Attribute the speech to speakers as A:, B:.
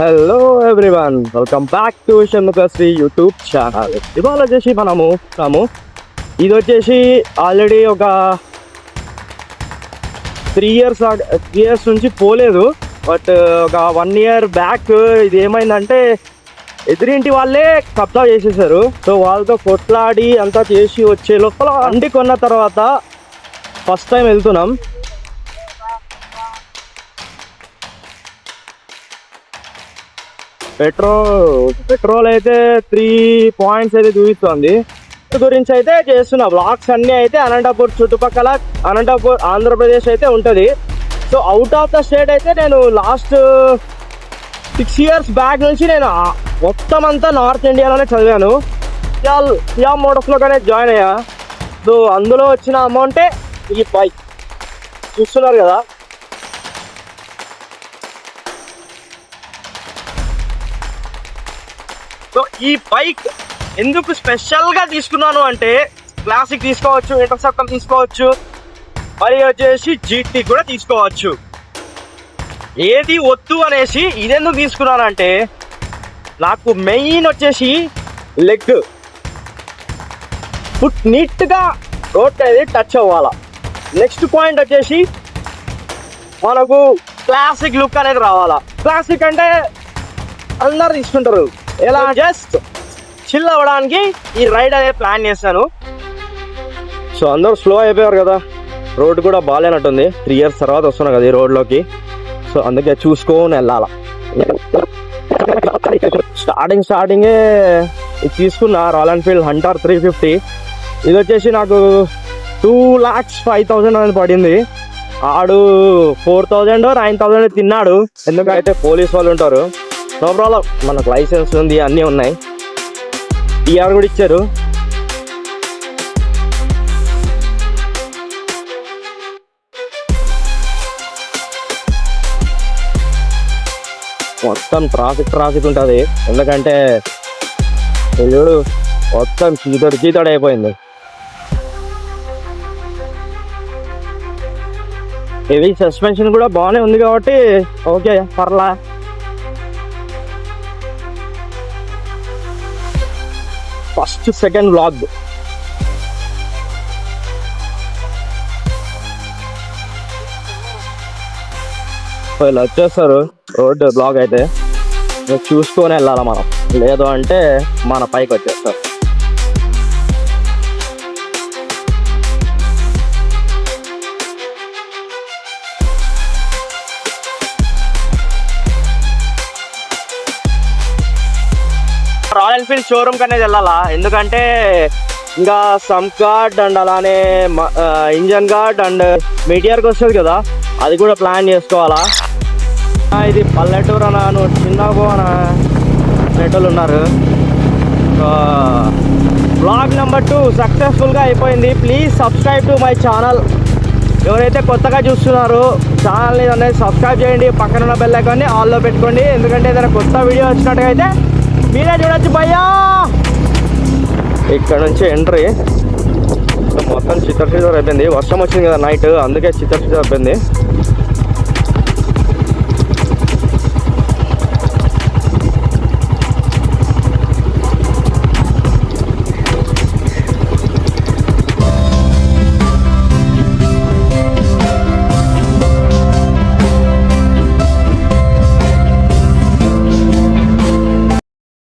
A: Hello everyone, welcome back to Shanmukhasri YouTube channel. ఇవాళ వచ్చేసి ఇది వచ్చేసి ఆల్రెడీ ఒక 3 years నుంచి పోలేదు. బట్ ఒక 1 year బ్యాక్ ఇది ఏమైందంటే ఎదురింటి వాళ్ళే కబ్జా చేసేసారు. సో వాళ్ళతో కొట్లాడి అంతా చేసి వచ్చే లోపల అండి కొన్న తర్వాత ఫస్ట్ టైం వెళ్తున్నాం. పెట్రోల్ అయితే 3 points అయితే చూపిస్తుంది. గురించి అయితే చేస్తున్నా బ్లాగ్స్ అన్నీ అయితే అనంతపూర్ చుట్టుపక్కల ఆంధ్రప్రదేశ్ అయితే ఉంటుంది. So out of the state అయితే నేను లాస్ట్ 6 years బ్యాక్ నుంచి నేను మొత్తం అంతా నార్త్ ఇండియాలోనే చదివాను. సియా మోటార్స్లోనే జాయిన్ అయ్యా. సో అందులో వచ్చిన అమౌంటే ఈ బైక్ చూస్తున్నారు కదా. సో ఈ బైక్ ఎందుకు స్పెషల్గా తీసుకున్నాను అంటే క్లాసిక్ తీసుకోవచ్చు, ఇంటర్సెప్టర్ తీసుకోవచ్చు, మరి వచ్చేసి జీటీ కూడా తీసుకోవచ్చు. ఏది వద్దు అనేసి ఇదెందుకు తీసుకున్నానంటే నాకు మెయిన్ వచ్చేసి లెగ్ ఫుట్ నీట్గా రోడ్ అనేది టచ్ అవ్వాలా. నెక్స్ట్ పాయింట్ వచ్చేసి మనకు క్లాసిక్ లుక్ అనేది రావాలా. క్లాసిక్ అంటే అందరు తీసుకుంటారు, ఎలా జస్ట్ చిల్ అవ్వడానికి ఈ రైడ్ అనేది ప్లాన్ చేశాను. సో అందరూ స్లో అయిపోయారు కదా, రోడ్ కూడా బాగాలేనట్టుంది. 3 years తర్వాత వస్తున్నా కదా ఈ రోడ్లోకి. సో అందుకే చూసుకొని వెళ్ళాలా. స్టార్టింగే ఇది తీసుకున్నా, రాయల్ ఎన్ఫీల్డ్ హంటర్ 350. ఇది వచ్చేసి నాకు 2,05,000 అనేది పడింది. ఆడు 4,000 9,000 తిన్నాడు. ఎందుకంటే పోలీస్ వాళ్ళు ఉంటారు. నో ప్రాబ్లం, మనకు లైసెన్స్ ఉంది, అన్నీ ఉన్నాయి, టీఆర్ కూడా ఇచ్చారు. మొత్తం ట్రాఫిక్ ఉంటుంది. ఎందుకంటే చూడు మొత్తం చీతడు అయిపోయింది. ఇది సస్పెన్షన్ కూడా బాగానే ఉంది కాబట్టి ఓకే, పర్లా. ఫస్ట్ సెకండ్ వ్లాగ్ ఇలా వచ్చేస్తారు. రోడ్ బ్లాక్ అయితే చూసుకొని వెళ్ళాలి మనం, లేదు అంటే మన పైకి వచ్చేస్తారు. రాయల్ ఎన్ఫీల్డ్ షోరూమ్కి అనేది వెళ్ళాలా. ఎందుకంటే ఇంకా సమ్ గార్డ్ అండ్ అలానే ఇంజన్ గార్డ్ అండ్ మీటియర్కి వస్తుంది కదా, అది కూడా ప్లాన్ చేసుకోవాలా. ఇది పల్లెటూరు అన్న, నువ్వు చిన్నగో అన్న నెట్టలు ఉన్నారు. బ్లాగ్ నెంబర్ 2 సక్సెస్ఫుల్గా అయిపోయింది. Please subscribe to my channel. ఎవరైతే కొత్తగా చూస్తున్నారో ఛానల్ని అనేది సబ్స్క్రైబ్ చేయండి, పక్కన ఉన్న బెల్ ఐకాన్ని ఆల్లో పెట్టుకోండి. ఎందుకంటే ఏదైనా కొత్త వీడియో వచ్చినట్టుగా అయితే మీరే చూడొచ్చు. భయ్యా ఇక్కడ నుంచి ఎంట్రీ మొత్తం చిత్తర్ అయిపోయింది. వర్షం వచ్చింది కదా నైట్, అందుకే చిత్తర్ అయిపోయింది.